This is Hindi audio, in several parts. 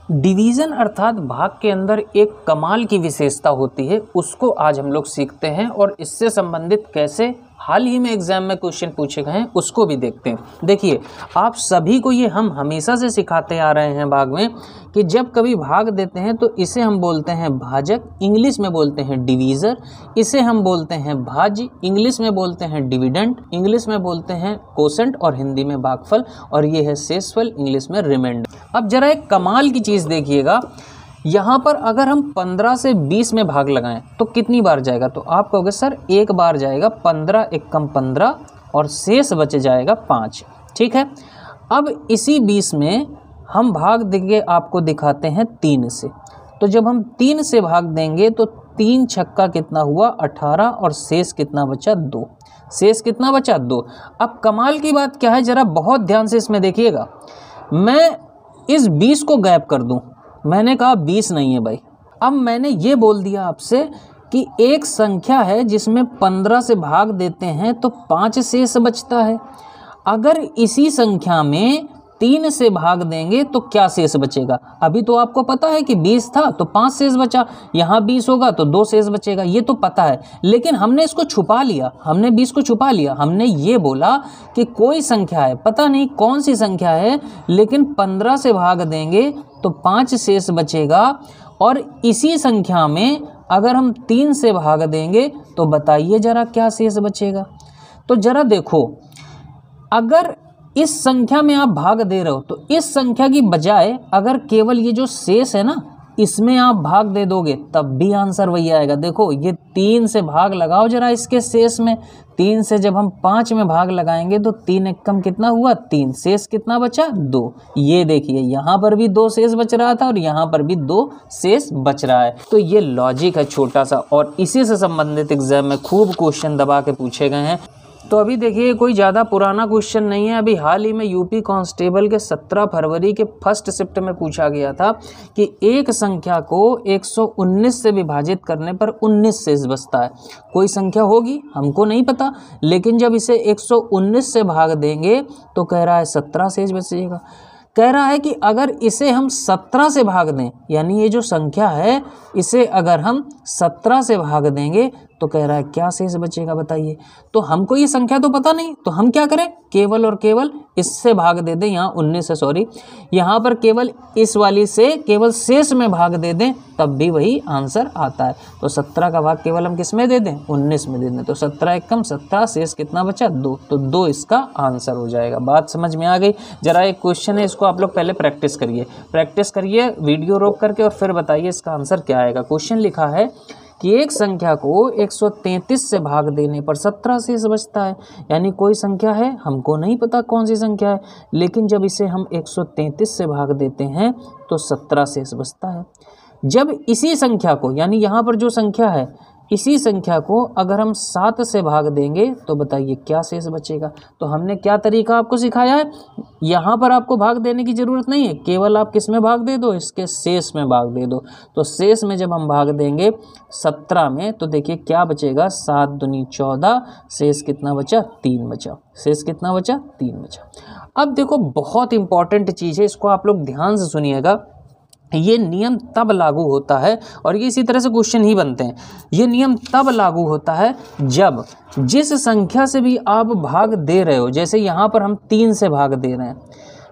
डिवीज़न अर्थात भाग के अंदर एक कमाल की विशेषता होती है, उसको आज हम लोग सीखते हैं और इससे संबंधित कैसे हाल ही में एग्जाम में क्वेश्चन पूछे गए हैं उसको भी देखते हैं। देखिए, आप सभी को ये हम हमेशा से सिखाते आ रहे हैं भाग में कि जब कभी भाग देते हैं तो इसे हम बोलते हैं भाजक, इंग्लिश में बोलते हैं डिवीज़र, इसे हम बोलते हैं भाज्य, इंग्लिश में बोलते हैं डिविडेंड, इंग्लिश में बोलते हैं कोसेंट और हिंदी में भागफल, और ये है शेषफल, इंग्लिश में रिमाइंडर। अब जरा एक कमाल की चीज़ देखिएगा, यहाँ पर अगर हम 15 से 20 में भाग लगाएं तो कितनी बार जाएगा? तो आप कहोगे सर एक बार जाएगा, 15 एकम 15 और शेष बच जाएगा 5। ठीक है, अब इसी 20 में हम भाग देंगे, आपको दिखाते हैं 3 से। तो जब हम 3 से भाग देंगे तो 3 छक्का कितना हुआ? 18, और शेष कितना बचा? 2। शेष कितना बचा? 2। अब कमाल की बात क्या है, ज़रा बहुत ध्यान से इसमें देखिएगा। मैं इस 20 को गायब कर दूं, मैंने कहा 20 नहीं है भाई। अब मैंने ये बोल दिया आपसे कि एक संख्या है जिसमें 15 से भाग देते हैं तो 5 शेष बचता है। अगर इसी संख्या में 3 से भाग देंगे तो क्या शेष बचेगा? अभी तो आपको पता है कि 20 था तो 5 शेष बचा, यहाँ 20 होगा तो 2 शेष बचेगा, ये तो पता है। लेकिन हमने इसको छुपा लिया, हमने 20 को छुपा लिया। हमने ये बोला कि कोई संख्या है, पता नहीं कौन सी संख्या है, लेकिन 15 से भाग देंगे तो 5 शेष बचेगा, और इसी संख्या में अगर हम 3 से भाग देंगे तो बताइए जरा क्या शेष बचेगा। तो जरा देखो, अगर इस संख्या में आप भाग दे रहे हो तो इस संख्या की बजाय अगर केवल ये जो शेष है ना, इसमें आप भाग दे दोगे तब भी आंसर वही आएगा। देखो, ये 3 से भाग लगाओ जरा इसके शेष में। 3 से जब हम 5 में भाग लगाएंगे तो 3 एकम कितना हुआ? 3। शेष कितना बचा? 2। ये देखिए, यहाँ पर भी 2 शेष बच रहा था और यहाँ पर भी 2 शेष बच रहा है। तो ये लॉजिक है छोटा सा, और इसी से संबंधित एग्जाम में खूब क्वेश्चन दबा के पूछे गए हैं। तो अभी देखिए, कोई ज़्यादा पुराना क्वेश्चन नहीं है। अभी हाल ही में यूपी कांस्टेबल के 17 फरवरी के फर्स्ट शिफ्ट में पूछा गया था कि एक संख्या को 119 से विभाजित करने पर 19 शेष बचता है। कोई संख्या होगी, हमको नहीं पता, लेकिन जब इसे 119 से भाग देंगे तो कह रहा है 17 शेष बचेगा। कह रहा है कि अगर इसे हम 17 से भाग दें, यानी ये जो संख्या है इसे अगर हम 17 से भाग देंगे तो कह रहा है क्या शेष बचेगा बताइए। तो हमको ये संख्या तो पता नहीं, तो हम क्या करें? केवल और केवल इससे भाग दे दें, यहाँ 19 से, सॉरी, यहाँ पर केवल इस वाली से केवल शेष में भाग दे दें, तब भी वही आंसर आता है। तो 17 का भाग केवल हम किस में दे दें? 19 में दे दें। तो 17 एकम 17, शेष कितना बचा? 2। तो 2 इसका आंसर हो जाएगा। बात समझ में आ गई? जरा एक क्वेश्चन है, इसको आप लोग पहले प्रैक्टिस करिए वीडियो रोक करके, और फिर बताइए इसका आंसर क्या आएगा। क्वेश्चन लिखा है कि एक संख्या को 133 से भाग देने पर 17 शेष बचता है। यानी कोई संख्या है, हमको नहीं पता कौन सी संख्या है, लेकिन जब इसे हम 133 से भाग देते हैं तो 17 शेष बचता है। जब इसी संख्या को, यानी यहाँ पर जो संख्या है, इसी संख्या को अगर हम 7 से भाग देंगे तो बताइए क्या शेष बचेगा। तो हमने क्या तरीका आपको सिखाया है, यहाँ पर आपको भाग देने की ज़रूरत नहीं है, केवल आप किस में भाग दे दो? इसके शेष में भाग दे दो। तो शेष में जब हम भाग देंगे 17 में तो देखिए क्या बचेगा? 7 दूनी 14, शेष कितना बचा? 3 बचा। शेष कितना बचा? 3 बचा। अब देखो, बहुत इंपॉर्टेंट चीज़ है, इसको आप लोग ध्यान से सुनिएगा। ये नियम तब लागू होता है, और ये इसी तरह से क्वेश्चन ही बनते हैं। ये नियम तब लागू होता है जब जिस संख्या से भी आप भाग दे रहे हो, जैसे यहाँ पर हम 3 से भाग दे रहे हैं,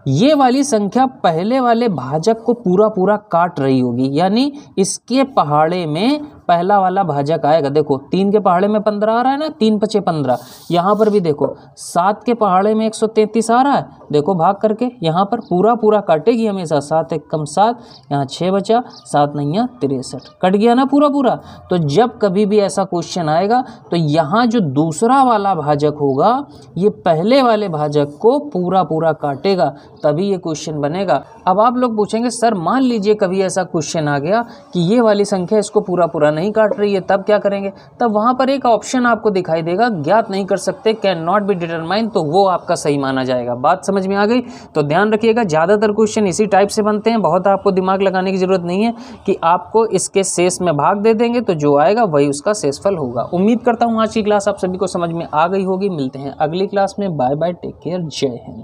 ये वाली संख्या पहले वाले भाजक को पूरा पूरा काट रही होगी, यानी इसके पहाड़े में पहला वाला भाजक आएगा। देखो, 3 के पहाड़े में 15 आ रहा है ना, 3 × 5 = 15। यहाँ पर भी देखो 7 के पहाड़े में 133 आ रहा है, देखो भाग करके यहाँ पर पूरा पूरा काटेगी हमेशा। 7 एकम 7, यहाँ 6 बचा, 7 9 63, कट गया ना पूरा पूरा। तो जब कभी भी ऐसा क्वेश्चन आएगा तो यहाँ जो दूसरा वाला भाजक होगा ये पहले वाले भाजक को पूरा पूरा काटेगा, तभी ये क्वेश्चन बनेगा। अब आप लोग पूछेंगे सर, मान लीजिए कभी ऐसा क्वेश्चन आ गया कि ये वाली संख्या इसको पूरा पूरा नहीं काट रही है, तब क्या करेंगे? तब वहाँ पर एक ऑप्शन आपको दिखाई देगा, ज्ञात नहीं कर सकते, कैन नॉट बी डिटरमाइन, तो वो आपका सही माना जाएगा। बात समझ में आ गई? तो ध्यान रखिएगा, ज़्यादातर क्वेश्चन इसी टाइप से बनते हैं, बहुत आपको दिमाग लगाने की ज़रूरत नहीं है कि आपको इसके शेष में भाग दे देंगे तो जो आएगा वही उसका शेषफल होगा। उम्मीद करता हूँ आज की क्लास आप सभी को समझ में आ गई होगी। मिलते हैं अगली क्लास में। बाय बाय, टेक केयर, जय हिंद।